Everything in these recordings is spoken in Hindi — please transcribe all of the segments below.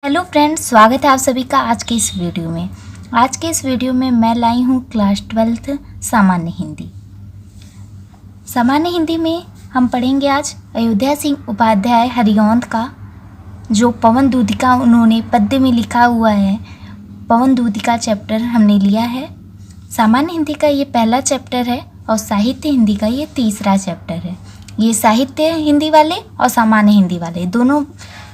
हेलो फ्रेंड्स, स्वागत है आप सभी का आज के इस वीडियो में। आज के इस वीडियो में मैं लाई हूँ क्लास 12th सामान्य हिंदी। सामान्य हिंदी में हम पढ़ेंगे आज अयोध्या सिंह उपाध्याय हरिऔंध का जो पवन दूतिका उन्होंने पद्य में लिखा हुआ है। पवन दूतिका चैप्टर हमने लिया है। सामान्य हिंदी का ये पहला चैप्टर है और साहित्य हिंदी का ये तीसरा चैप्टर है। ये साहित्य हिंदी वाले और सामान्य हिंदी वाले दोनों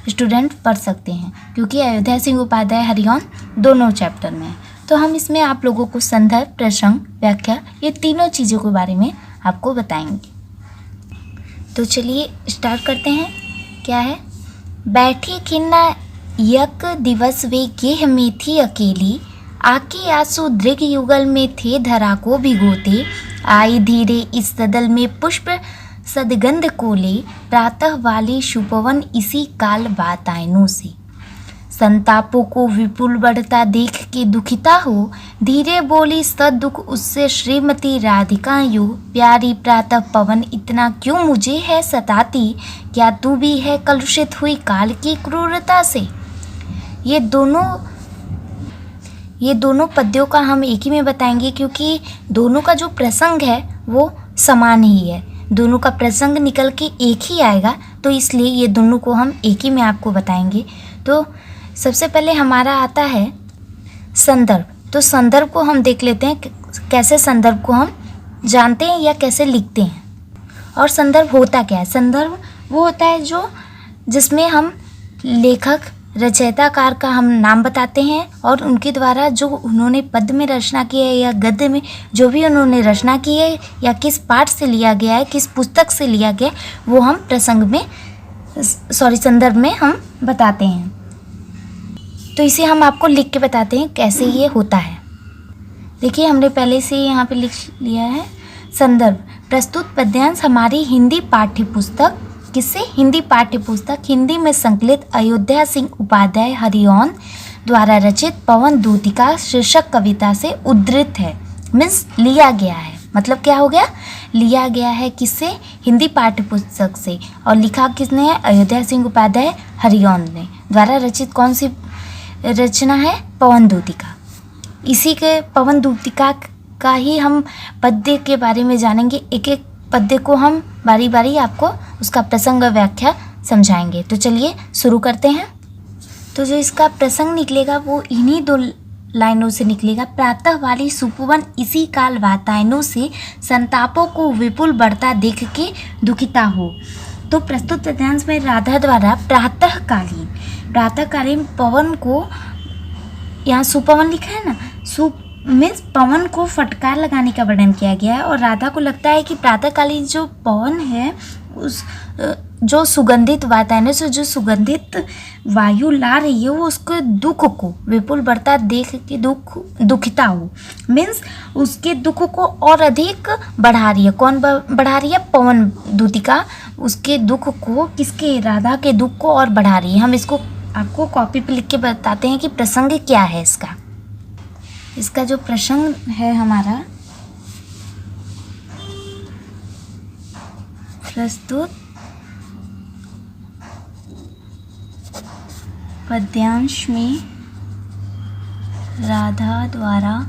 स्टूडेंट पढ़ सकते हैं क्योंकि अयोध्या सिंह उपाध्याय हरिऔंध दोनों चैप्टर में है। तो हम इसमें आप लोगों को संदर्भ, प्रसंग, व्याख्या ये तीनों चीज़ों के बारे में आपको बताएंगे। तो चलिए स्टार्ट करते हैं। क्या है? बैठी खिन्ना यक दिवस वे गेह में थी अकेली, आके आंसू दृग युगल में थे धरा को भिगोते, आई धीरे इस सदल में पुष्प सदगंध को ले, प्रातः वाली सुपवन इसी काल वातायनों से। संतापों को विपुल बढ़ता देख के दुखिता हो, धीरे बोली सदुख उससे श्रीमती राधिका यूं, प्यारी प्रातः पवन इतना क्यों मुझे है सताती, क्या तू भी है कलुषित हुई काल की क्रूरता से। ये दोनों पद्यों का हम एक ही में बताएंगे क्योंकि दोनों का जो प्रसंग है वो समान ही है। दोनों का प्रसंग निकल के एक ही आएगा, तो इसलिए ये दोनों को हम एक ही में आपको बताएंगे। तो सबसे पहले हमारा आता है संदर्भ। तो संदर्भ को हम देख लेते हैं कैसे संदर्भ को हम जानते हैं या कैसे लिखते हैं। और संदर्भ होता क्या है? संदर्भ वो होता है जिसमें हम लेखक रचयिताकार का हम नाम बताते हैं और उनके द्वारा जो उन्होंने पद्य में रचना की है या गद्य में जो भी उन्होंने रचना की है या किस पाठ से लिया गया है, किस पुस्तक से लिया गया है, वो हम संदर्भ में हम बताते हैं। तो इसे हम आपको लिख के बताते हैं कैसे ये होता है। देखिए हमने पहले से यहाँ पे लिख लिया है संदर्भ। प्रस्तुत पद्यांश हमारी हिंदी पाठ्य पुस्तक किससे? हिंदी पाठ्य पुस्तक हिंदी में संकलित अयोध्या सिंह उपाध्याय हरिऔंध द्वारा रचित पवन दूतिका शीर्षक कविता से उद्धृत है। मीन्स लिया गया है। मतलब क्या हो गया? लिया गया है किससे? हिंदी पाठ्य पुस्तक से। और लिखा किसने है? अयोध्या सिंह उपाध्याय हरिऔंध ने द्वारा रचित कौन सी रचना है? पवन दूतिका। इसी के पवन दूतिका का ही हम पद्य के बारे में जानेंगे। एक एक पद्य को हम बारी बारी आपको उसका प्रसंग और व्याख्या समझाएंगे। तो चलिए शुरू करते हैं। तो जो इसका प्रसंग निकलेगा वो इन्हीं दो लाइनों से निकलेगा। प्रातः वाली सुपवन इसी काल वातायनों से, संतापों को विपुल बढ़ता देख के दुखिता हो। तो प्रस्तुत पद्यांश में राधा द्वारा प्रातःकालीन पवन को, यहाँ सुपवन लिखा है ना, मीन्स पवन को फटकार लगाने का वर्णन किया गया है। और राधा को लगता है कि प्रातःकालीन जो पवन है उस जो सुगंधित वातायन से जो सुगंधित वायु ला रही है वो उसके दुख को विपुल बढ़ता देख के दुखिता हो। मीन्स उसके दुख को और अधिक बढ़ा रही है। कौन बढ़ा रही है? पवन दूतिका उसके दुख को, किसके? राधा के दुख को और बढ़ा रही है। हम इसको आपको कॉपी पे लिख के बताते हैं कि प्रसंग क्या है इसका। इसका जो प्रसंग है हमारा, प्रस्तुत पद्यांश में राधा द्वारा,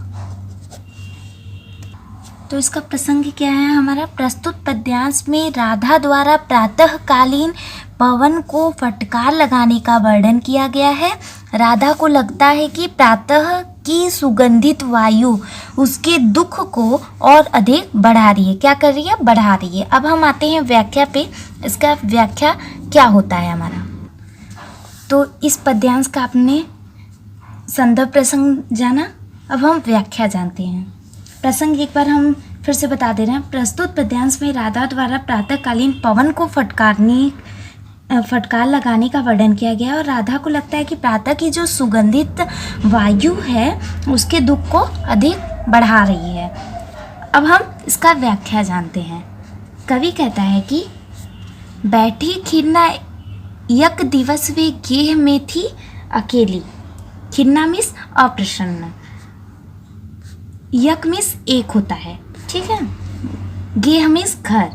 तो इसका प्रसंग क्या है हमारा? प्रस्तुत पद्यांश में राधा द्वारा प्रातःकालीन पवन को फटकार लगाने का वर्णन किया गया है। राधा को लगता है कि प्रातः की सुगंधित वायु उसके दुख को और अधिक बढ़ा रही है। क्या कर रही है? बढ़ा रही है। अब हम आते हैं व्याख्या पे। इसका व्याख्या क्या होता है हमारा? तो इस पद्यांश का आपने संदर्भ प्रसंग जाना, अब हम व्याख्या जानते हैं। प्रसंग एक बार हम फिर से बता दे रहे हैं। प्रस्तुत पद्यांश में राधा द्वारा प्रातःकालीन पवन को फटकार लगाने का वर्णन किया गया और राधा को लगता है कि प्रातः की जो सुगंधित वायु है उसके दुख को अधिक बढ़ा रही है। अब हम इसका व्याख्या जानते हैं। कवि कहता है कि बैठी खिन्ना यक दिवस वे गेह में थी अकेली। खिन्ना मीन्स अप्रसन्न, यक मीन्स एक होता है, ठीक है। गेह मीन्स घर।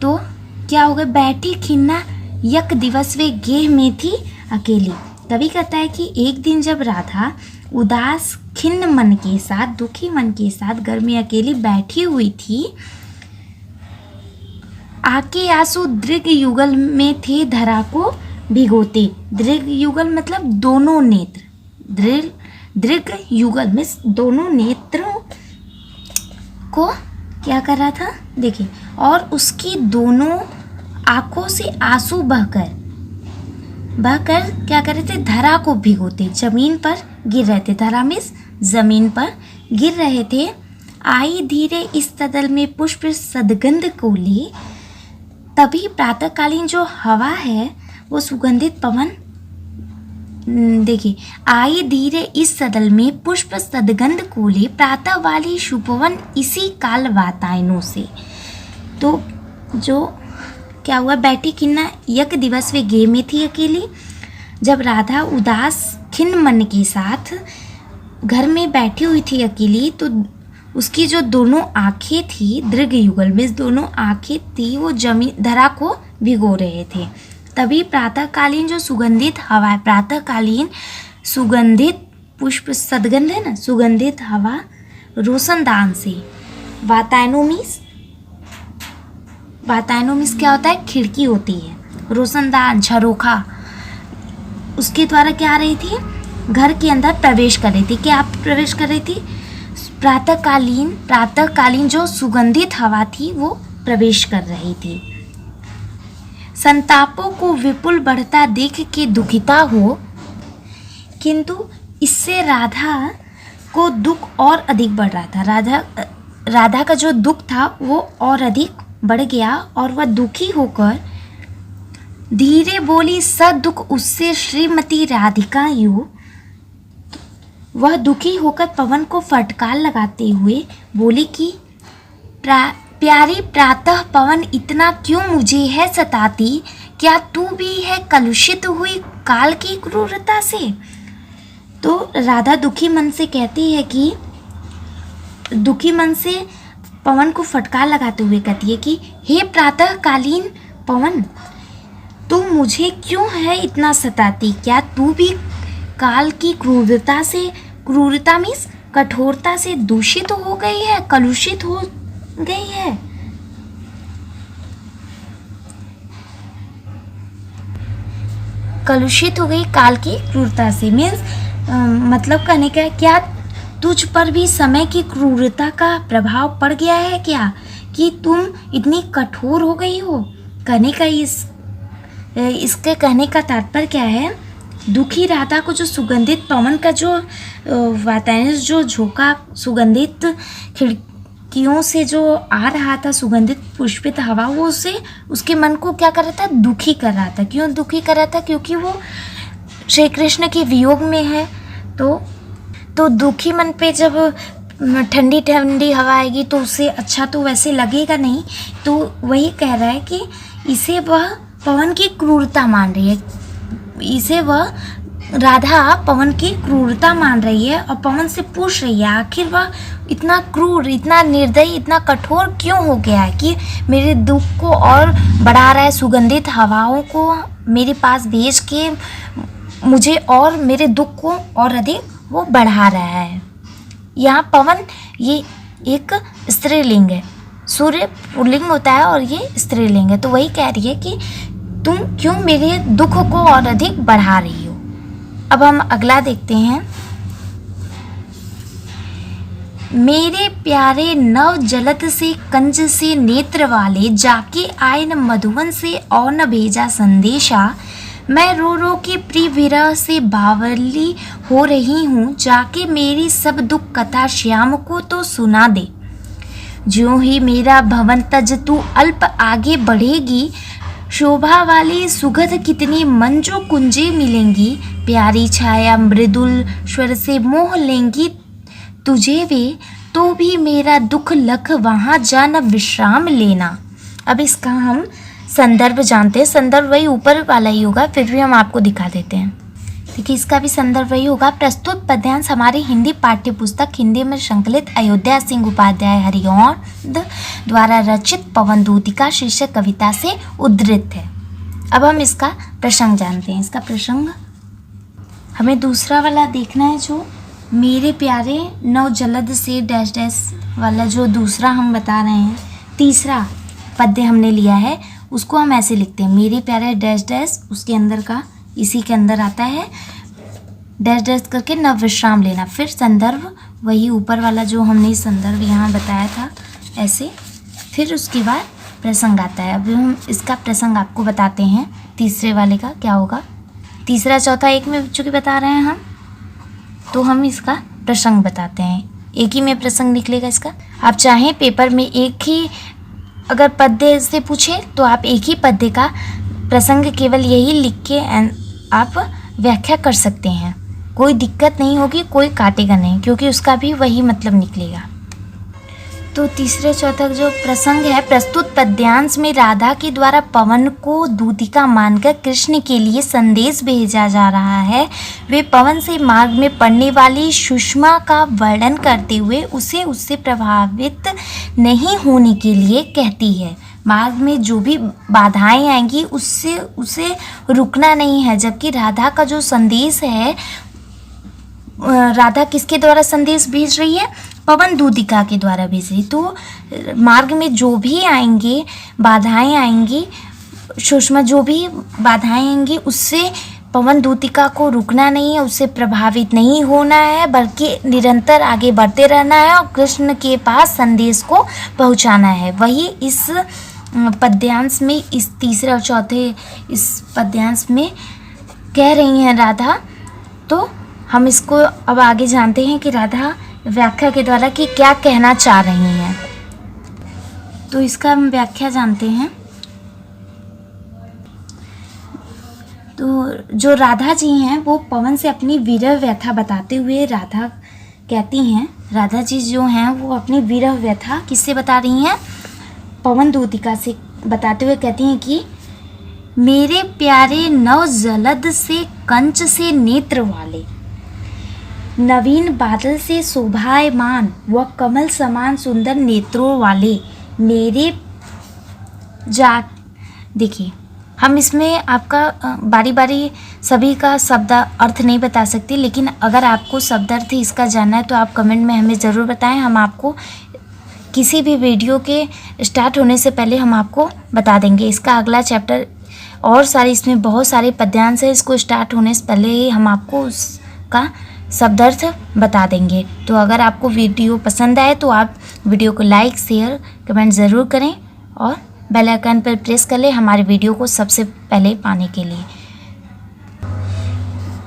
तो क्या हो गया? बैठी खिन्ना यक दिवस वे गेह में थी अकेली। तभी कहता है कि एक दिन जब राधा उदास खिन्न मन के साथ, दुखी मन के साथ घर में अकेली बैठी हुई थी, आके आंसू दृग युगल में थे धरा को भिगोते। दृग युगल मतलब दोनों नेत्र, दृग युगल में दोनों नेत्रों को क्या कर रहा था, देखिए, और उसकी दोनों आंखों से आंसू बहकर क्या कर रहे थे, धरा को भिगोते, जमीन पर गिर रहे थे। धरा में जमीन पर गिर रहे थे। आई धीरे इस तदल में पुष्प सदगंध को ले, तभी प्रातःकालीन जो हवा है वो सुगंधित पवन, देखिए, आई धीरे इस सदल में पुष्प सदगंध को ले, प्रातः वाली शुभवन इसी काल वातायनों से। तो जो क्या हुआ, बैठी किन्ना एक दिवस वे गे में थी अकेली। जब राधा उदास खिन्न मन के साथ घर में बैठी हुई थी अकेली, तो उसकी जो दोनों आंखें थी, दृग युगल में दोनों आंखें थी, वो जमीन धरा को भिगो रहे थे। तभी प्रातःकालीन जो सुगंधित हवा है, प्रातःकालीन सुगंधित पुष्प सदगंध है ना, सुगंधित हवा रोशनदान से, वातायनोमिस क्या होता है, खिड़की होती है, रोशनदान झरोखा, उसके द्वारा क्या आ रही थी, घर के अंदर प्रवेश कर रही थी। क्या प्रवेश कर रही थी, प्रातःकालीन जो सुगंधित हवा थी वो प्रवेश कर रही थी। संतापों को विपुल बढ़ता देख के दुखिता हो, किंतु इससे राधा को दुख और अधिक बढ़ रहा था। राधा का जो दुख था वो और अधिक बढ़ गया और वह दुखी होकर धीरे बोली, सदुख उससे श्रीमती राधिका यू। वह दुखी होकर पवन को फटकार लगाते हुए बोली कि प्यारी प्रातः पवन, इतना क्यों मुझे है सताती, क्या तू भी है कलुषित हुई काल की क्रूरता से। तो राधा दुखी मन से कहती है कि, दुखी मन से पवन को फटकार लगाते हुए कहती है कि हे प्रातःकालीन पवन, तू मुझे क्यों है इतना सताती, क्या तू भी काल की क्रूरता से, क्रूरता मीन्स कठोरता से दूषित हो गई है, कलुषित हो गई है। कलुषित हो गई काल की क्रूरता से मीन्स मतलब कहने का क्या तुझ पर भी समय की क्रूरता का प्रभाव पड़ गया है क्या, कि तुम इतनी कठोर हो गई हो। कहने का इसके कहने का तात्पर्य क्या है, दुखी राधा को जो सुगंधित पवन का जो वातावरण, जो झोंका सुगंधित खिड़कियों से जो आ रहा था, सुगंधित पुष्पित हवा, वो उसे उसके मन को क्या कर रहा था, दुखी कर रहा था। क्यों दुखी कर रहा था, क्योंकि वो श्री कृष्ण के वियोग में है। तो दुखी मन पे जब ठंडी ठंडी हवा आएगी तो उसे अच्छा तो वैसे लगेगा नहीं। तो वही कह रहा है कि इसे वह पवन की क्रूरता मान रही है, इसे वह राधा पवन की क्रूरता मान रही है और पवन से पूछ रही है आखिर वह इतना क्रूर, इतना निर्दयी, इतना कठोर क्यों हो गया है कि मेरे दुख को और बढ़ा रहा है, सुगंधित हवाओं को मेरे पास भेज के मुझे और मेरे दुख को और अधिक वो बढ़ा रहा है। यहाँ पवन ये एक स्त्रीलिंग है, सूर्य पुल्लिंग होता है और ये स्त्रीलिंग है। तो वही कह रही है कि तुम क्यों मेरे दुख को और अधिक बढ़ा रही हो। अब हम अगला देखते हैं। मेरे प्यारे नव जलत से कंज से नेत्र वाले, जाके आए न मधुवन से और न भेजा संदेशा। मैं रो रो के प्रिय विरह से बावली हो रही हूँ, जाके मेरी सब दुख कथा श्याम को तो सुना दे। ज्यों ही मेरा भवन तज तू अल्प आगे बढ़ेगी, शोभा वाली सुगध कितनी मंजो कुंजे मिलेंगी। प्यारी छाया मृदुल स्वर से मोह लेंगी तुझे वे, तो भी मेरा दुख लख वहाँ जा न विश्राम लेना। अब इसका हम संदर्भ जानते हैं। संदर्भ वही ऊपर वाला ही होगा, फिर भी हम आपको दिखा देते हैं। देखिए इसका भी संदर्भ वही होगा। प्रस्तुत पद्यांश हमारी हिंदी पाठ्य पुस्तक हिंदी में संकलित अयोध्या सिंह उपाध्याय हरिऔध द्वारा रचित पवन दूतिका शीर्षक कविता से उद्धृत है। अब हम इसका प्रसंग जानते हैं। इसका प्रसंग, हमें दूसरा वाला देखना है, जो मेरे प्यारे नव जलद से डैश डैश वाला जो दूसरा हम बता रहे हैं, तीसरा पद्य हमने लिया है, उसको हम ऐसे लिखते हैं, मेरे प्यारे डैश डैश, उसके अंदर का इसी के अंदर आता है डैश डैश करके नव विश्राम लेना, फिर संदर्भ वही ऊपर वाला जो हमने संदर्भ यहाँ बताया था ऐसे, फिर उसके बाद प्रसंग आता है। अभी हम इसका प्रसंग आपको बताते हैं, तीसरे वाले का क्या होगा। तीसरा चौथा एक में चूँकि बता रहे हैं हम, तो हम इसका प्रसंग बताते हैं, एक ही में प्रसंग निकलेगा इसका। आप चाहें पेपर में एक ही अगर पद्य से पूछे तो आप एक ही पद्य का प्रसंग केवल यही लिख के आप व्याख्या कर सकते हैं, कोई दिक्कत नहीं होगी, कोई काटेगा नहीं, क्योंकि उसका भी वही मतलब निकलेगा। तो तीसरे चौथा जो प्रसंग है, प्रस्तुत पद्यांश में राधा के द्वारा पवन को दूतिका मानकर कृष्ण के लिए संदेश भेजा जा रहा है। वे पवन से मार्ग में पड़ने वाली सुषमा का वर्णन करते हुए उसे उससे प्रभावित नहीं होने के लिए कहती है। मार्ग में जो भी बाधाएं आएंगी उससे उसे रुकना नहीं है, जबकि राधा का जो संदेश है, राधा किसके द्वारा संदेश भेज रही है? पवन दूतिका के द्वारा भेज रही। तो मार्ग में जो भी आएंगे बाधाएं आएंगी, सुषमा जो भी बाधाएं आएंगी, उससे पवन दूतिका को रुकना नहीं है, उससे प्रभावित नहीं होना है, बल्कि निरंतर आगे बढ़ते रहना है और कृष्ण के पास संदेश को पहुंचाना है। वही इस पद्यांश में, इस तीसरे और चौथे इस पद्यांश में कह रही हैं राधा। तो हम इसको अब आगे जानते हैं कि राधा व्याख्या के द्वारा कि क्या कहना चाह रही हैं। तो इसका हम व्याख्या जानते हैं। तो जो राधा जी हैं वो पवन से अपनी विरह व्यथा बताते हुए राधा कहती हैं, राधा जी जो हैं वो अपनी विरह व्यथा किससे बता रही हैं? पवन दूतिका से बताते हुए कहती हैं कि मेरे प्यारे नव जलद से कंच से नेत्र वाले, नवीन बादल से शोभायमान व कमल समान सुंदर नेत्रों वाले मेरे देखिए, हम इसमें आपका बारी बारी सभी का शब्द अर्थ नहीं बता सकते, लेकिन अगर आपको शब्द अर्थ इसका जानना है तो आप कमेंट में हमें ज़रूर बताएं। हम आपको किसी भी वीडियो के स्टार्ट होने से पहले हम आपको बता देंगे। इसका अगला चैप्टर और सारे, इसमें बहुत सारे पद्यांश है, इसको स्टार्ट होने से पहले ही हम आपको उसका शब्दार्थ बता देंगे। तो अगर आपको वीडियो पसंद आए तो आप वीडियो को लाइक शेयर कमेंट ज़रूर करें और बेल आइकन पर प्रेस कर लें हमारे वीडियो को सबसे पहले पाने के लिए।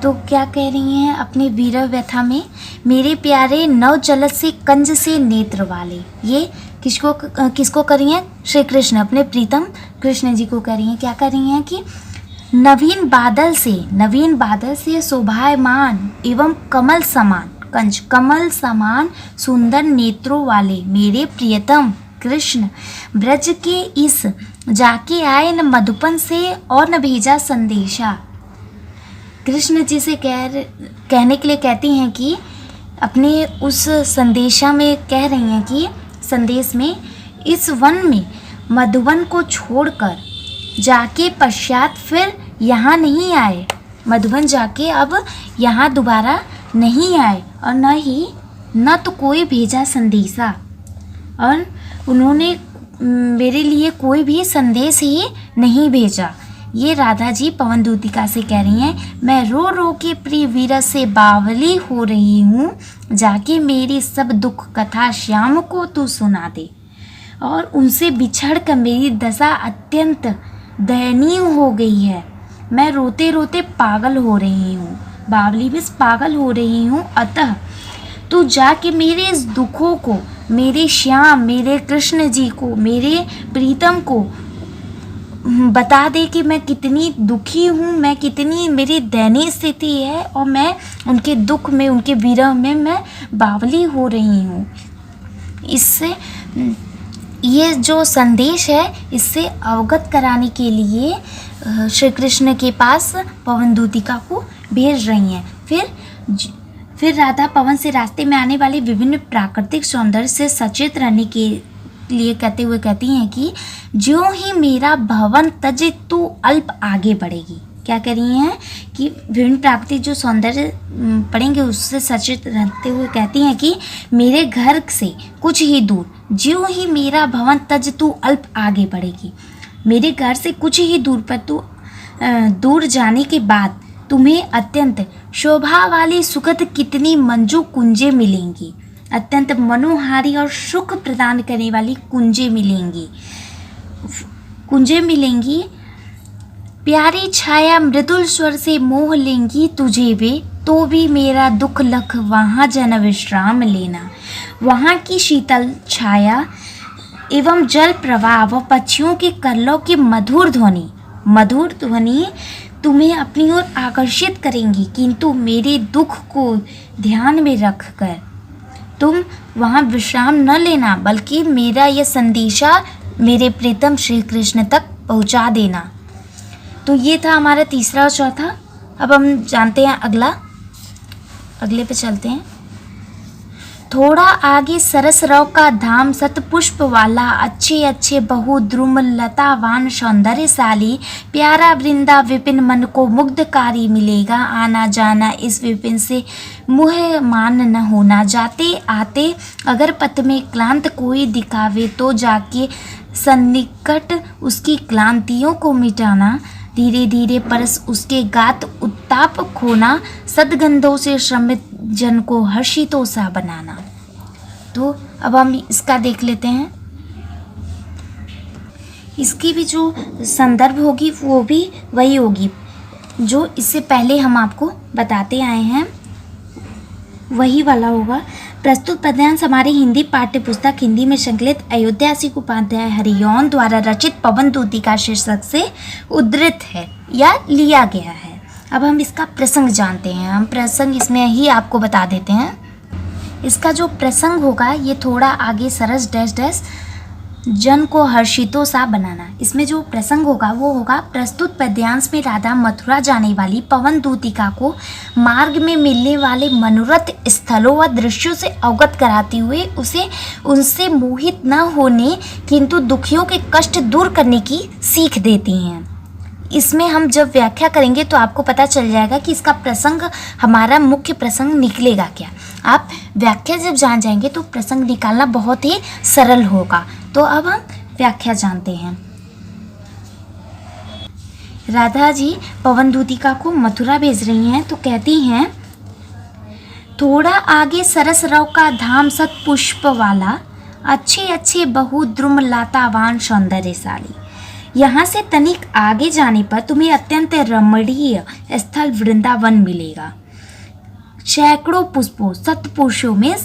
तो क्या कह रही हैं अपने विरह व्यथा में? मेरे प्यारे नव जलद से कंज से नेत्र वाले, ये किसको कर रही हैं? श्री कृष्ण, अपने प्रीतम कृष्ण जी को कह रही हैं। क्या कर रही हैं कि नवीन बादल से शोभायमान एवं कमल समान, कंच कमल समान सुंदर नेत्रों वाले मेरे प्रियतम कृष्ण, ब्रज के इस जाके आए न मधुपन से और न भेजा संदेशा। कृष्ण जी से कहने के लिए कहती हैं कि अपने उस संदेशा में कह रही हैं कि संदेश में इस वन में मधुवन को छोड़कर जाके पश्चात फिर यहाँ नहीं आए, मधुबन जाके अब यहाँ दोबारा नहीं आए, और न तो कोई भेजा संदेशा, और उन्होंने मेरे लिए कोई भी संदेश ही नहीं भेजा। ये राधा जी पवन दूतिका से कह रही हैं, मैं रो रो के प्रिय वीर से बावली हो रही हूँ, जाके मेरी सब दुख कथा श्याम को तू सुना दे। और उनसे बिछड़ कर मेरी दशा अत्यंत दयनीय हो गई है, मैं रोते रोते पागल हो रही हूँ, बावली भी पागल हो रही हूँ। अतः तू जाके मेरे इस दुखों को मेरे श्याम, मेरे कृष्ण जी को, मेरे प्रीतम को बता दे कि मैं कितनी दुखी हूँ, मैं कितनी मेरी दयनीय स्थिति है, और मैं उनके दुख में, उनके विरह में मैं बावली हो रही हूँ। इससे ये जो संदेश है, इससे अवगत कराने के लिए श्री कृष्ण के पास पवन दूतिका को भेज रही हैं। फिर राधा पवन से रास्ते में आने वाले विभिन्न प्राकृतिक सौंदर्य से सचेत रहने के लिए कहती हैं कि ज्यों ही मेरा भवन तजे तू अल्प आगे बढ़ेगी, क्या कर रही हैं कि विभिन्न प्राकृतिक जो सौंदर्य पढ़ेंगे उससे सचेत रहते हुए कहती हैं कि मेरे घर से कुछ ही दूर ज्यों ही मेरा भवन तज तू अल्प आगे बढ़ेगी। मेरे घर से कुछ ही दूर पर तू दूर जाने के बाद तुम्हें अत्यंत शोभा वाली सुखद कितनी मंजू कुंजें मिलेंगी, अत्यंत मनोहारी और सुख प्रदान करने वाली कुंजें मिलेंगी। प्यारी छाया मृदुल स्वर से मोह लेंगी तुझे वे, तो भी मेरा दुख लख वहाँ जन विश्राम लेना। वहाँ की शीतल छाया एवं जल प्रवाह व पक्षियों के कल्लों की मधुर ध्वनि तुम्हें अपनी ओर आकर्षित करेंगी, किंतु मेरे दुख को ध्यान में रखकर तुम वहाँ विश्राम न लेना, बल्कि मेरा यह संदेशा मेरे प्रीतम श्री कृष्ण तक पहुँचा देना। तो ये था हमारा तीसरा और चौथा। अब हम जानते हैं अगले पे चलते हैं। थोड़ा आगे सरसराव का धाम सतपुष्प वाला, अच्छे अच्छे बहुद्रुम लतावान सौंदर्यशाली, प्यारा वृंदा विपिन मन को मुग्धकारी मिलेगा। आना जाना इस विपिन से मुह मान न होना, जाते आते अगर पथ में क्लांत कोई दिखावे तो जाके सन्निकट उसकी क्लांतियों को मिटाना। धीरे धीरे परस उसके गात उत्ताप खोना, सदगंधों से श्रमित जन को हर्षितों सा बनाना। तो अब हम इसका देख लेते हैं। इसकी भी जो संदर्भ होगी वो भी वही होगी जो इससे पहले हम आपको बताते आए हैं, वही वाला होगा। प्रस्तुत पद्यांश हमारी हिंदी पाठ्य पुस्तक हिंदी में संकलित अयोध्या सिंह उपाध्याय हरिओंद द्वारा रचित पवनदूती का शीर्षक से उद्धृत है या लिया गया है। अब हम इसका प्रसंग जानते हैं। हम प्रसंग इसमें ही आपको बता देते हैं। इसका जो प्रसंग होगा ये थोड़ा आगे सरस डैश डैश जन को हर्षितों सा बनाना। इसमें जो प्रसंग होगा वो होगा, प्रस्तुत पद्यांश में राधा मथुरा जाने वाली पवन दूतिका को मार्ग में मिलने वाले मनोरथ स्थलों व दृश्यों से अवगत कराते हुए उसे उनसे मोहित न होने किंतु दुखियों के कष्ट दूर करने की सीख देती हैं। इसमें हम जब व्याख्या करेंगे तो आपको पता चल जाएगा कि इसका प्रसंग हमारा मुख्य प्रसंग निकलेगा क्या। आप व्याख्या जब जान जाएंगे तो प्रसंग निकालना बहुत ही सरल होगा। तो अब हम व्याख्या जानते हैं। राधा जी पवन दूतिका को मथुरा भेज रही हैं तो कहती हैं, थोड़ा आगे सरसराव का धाम सतपुष्प वाला, अच्छे अच्छे बहुद्रुम लतावान सौंदर्यशाली। यहाँ से तनिक आगे जाने पर तुम्हें अत्यंत रमणीय स्थल वृंदावन मिलेगा। सैकड़ों पुष्पों शतपुष्पों में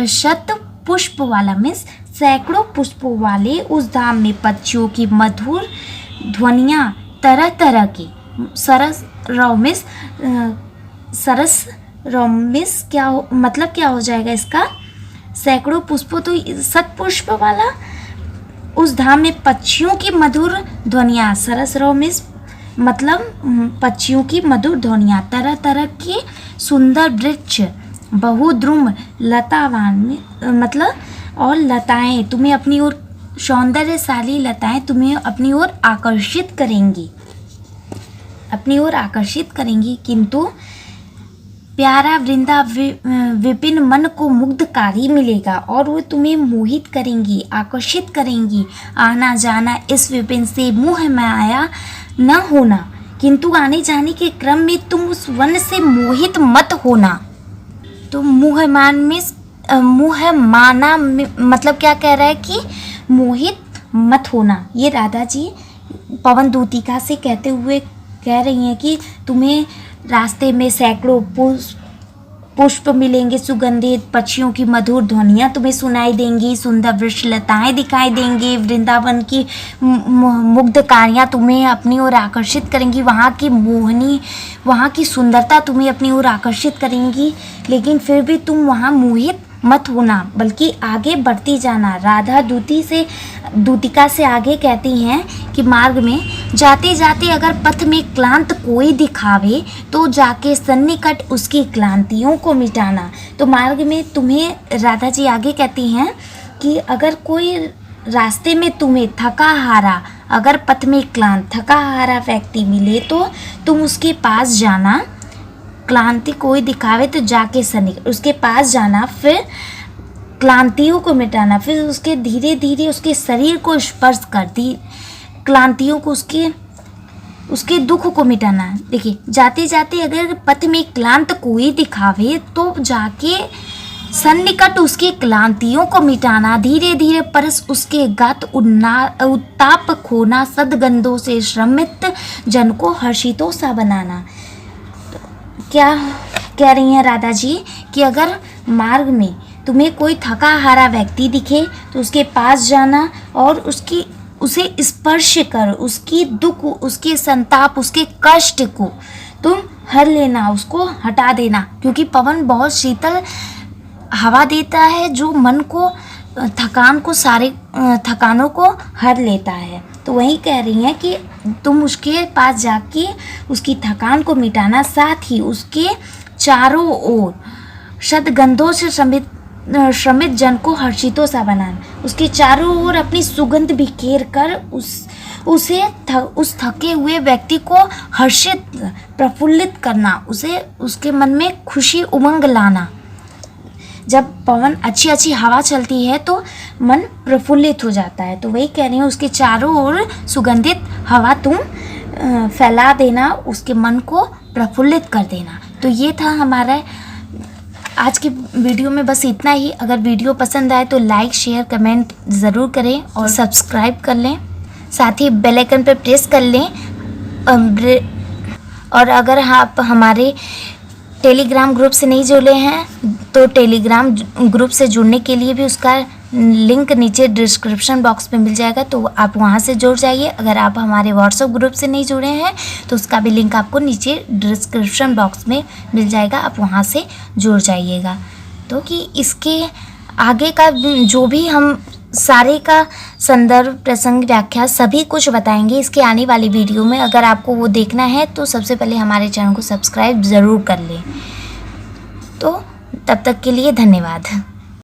शतपुष्प वाला में सैकड़ों पुष्पों वाले उस धाम में पक्षियों की मधुर ध्वनियाँ, तरह तरह की सरस रौमिस क्या मतलब क्या हो जाएगा इसका? सैकड़ों पुष्पों तो शतपुष्प वाला उस धाम में पक्षियों की मधुर ध्वनियाँ, सरस रौमिस मतलब पक्षियों की मधुर ध्वनियाँ, तरह तरह के सुंदर वृक्ष, बहुद्रुम लतावान मतलब और लताएं तुम्हें अपनी ओर, सौंदर्यशाली लताएं तुम्हें अपनी ओर आकर्षित करेंगी, किंतु प्यारा वृंदा विपिन मन को मुग्धकारी मिलेगा और वो तुम्हें मोहित करेंगी, आकर्षित करेंगी। आना जाना इस विपिन से मुह माया न होना, किंतु आने जाने के क्रम में तुम उस वन से मोहित मत होना। तो मुह माना मतलब क्या कह रहा है कि मोहित मत होना। ये राधा जी पवन दूतिका से कहते हुए कह रही हैं कि तुम्हें रास्ते में सैकड़ों पुष्प मिलेंगे, सुगंधित पक्षियों की मधुर ध्वनियाँ तुम्हें सुनाई देंगी, सुंदर वृक्ष लताएं दिखाई देंगी, वृंदावन की मुग्धकारियाँ तुम्हें अपनी ओर आकर्षित करेंगी, वहाँ की सुंदरता तुम्हें अपनी ओर आकर्षित करेंगी, लेकिन फिर भी तुम वहाँ मोहित मत होना बल्कि आगे बढ़ती जाना। राधा दूतिका से आगे कहती हैं कि मार्ग में जाते जाते अगर पथ में क्लांत कोई दिखावे तो जाके सन्निकट उसकी क्लांतियों को मिटाना। तो मार्ग में तुम्हें राधा जी आगे कहती हैं कि अगर कोई रास्ते में तुम्हें थका हारा अगर पथ में क्लांत थका हारा व्यक्ति मिले तो तुम उसके पास जाना, क्लांति कोई दिखावे तो जाके सन्निकट उसके पास जाना, फिर क्लांतियों को मिटाना, फिर उसके धीरे धीरे उसके शरीर को स्पर्श कर दी, क्लांतियों को उसके दुख को मिटाना। देखिए, जाते जाते अगर पथ में क्लांत कोई दिखावे तो जाके सन्निकट उसकी क्लांतियों को मिटाना, धीरे धीरे परस उसके गात उत्ताप खोना, सदगंधों से श्रमित जन को हर्षितों सा बनाना। क्या कह रही हैं राधा जी कि अगर मार्ग में तुम्हें कोई थका हारा व्यक्ति दिखे तो उसके पास जाना और उसे स्पर्श कर, उसकी दुख, उसके संताप, उसके कष्ट को तुम हर लेना, उसको हटा देना, क्योंकि पवन बहुत शीतल हवा देता है जो मन को सारे थकानों को हर लेता है। तो वही कह रही हैं कि तुम उसके पास जाके उसकी थकान को मिटाना, साथ ही उसके चारों ओर सदगंधों से श्रमित जन को हर्षितों सा बनाना, उसके चारों ओर अपनी सुगंध बिखेर कर उस थके हुए व्यक्ति को हर्षित प्रफुल्लित करना, उसके मन में खुशी उमंग लाना। जब पवन अच्छी हवा चलती है तो मन प्रफुल्लित हो जाता है। तो वही कह रही हूँ, उसके चारों ओर सुगंधित हवा तुम फैला देना, उसके मन को प्रफुल्लित कर देना। तो ये था हमारा आज की वीडियो में, बस इतना ही। अगर वीडियो पसंद आए तो लाइक शेयर कमेंट ज़रूर करें और सब्सक्राइब कर लें, साथ ही बेल आइकन पर प्रेस कर लें। और अगर आप हमारे टेलीग्राम ग्रुप से नहीं जुड़े हैं तो टेलीग्राम ग्रुप से जुड़ने के लिए भी उसका लिंक नीचे डिस्क्रिप्शन बॉक्स में मिल जाएगा, तो आप वहां से जुड़ जाइए। अगर आप हमारे व्हाट्सएप ग्रुप से नहीं जुड़े हैं तो उसका भी लिंक आपको नीचे डिस्क्रिप्शन बॉक्स में मिल जाएगा, आप वहां से जुड़ जाइएगा। तो कि इसके आगे का जो भी हम सारे का संदर्भ, प्रसंग, व्याख्या सभी कुछ बताएंगे इसके आने वाली वीडियो में। अगर आपको वो देखना है तो सबसे पहले हमारे चैनल को सब्सक्राइब ज़रूर कर लें। तो तब तक के लिए धन्यवाद।